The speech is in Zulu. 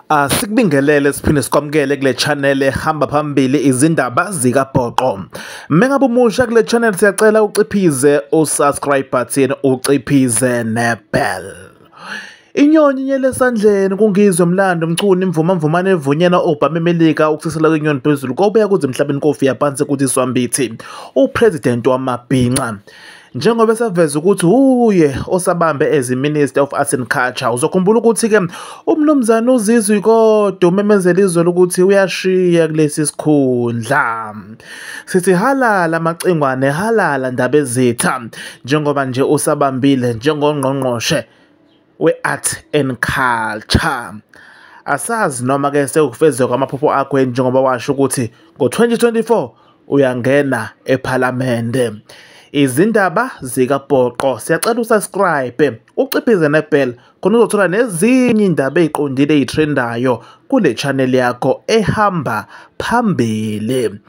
Sikubingelele siphinde sikwamukele kule channel ehamba phambili izindaba zikaBhoqo. Mengabe umusha kule channel siyacela uciphize usubscribe button, uciphize nebell. Inyoni inyele esandleni kungizwe mlando mchuni imvumamvumane evunyena Obama eMelika ukusisela kwenyoni phezulu kobuya kuze emhlabeni kofi yaphansi ukuthi Swambithi upresident wamabhinca. Njengoba saveza ukuthi uye osabambe as Minister of Arts and Culture, uzokhumbula ukuthi ke umnumzana uZizwe kodwa umemezela izolo ukuthi uyashiya kulesi sikhundla. Sithi halala amacingwane, halala ndaba ezitha, njengoba nje usabambile njengongqongqoshe we-Art and Culture. Asazi noma ke sekufezeka amaphupho akho njengoba washo ukuthi ngo-2024 uyangena ePhalamende. Izindaba zikaBhoqo siyacela usubscribe, uciphize nebell khona uzothola nezinye indaba eziqondile ezitrendayo kule channel yakho ehamba phambili.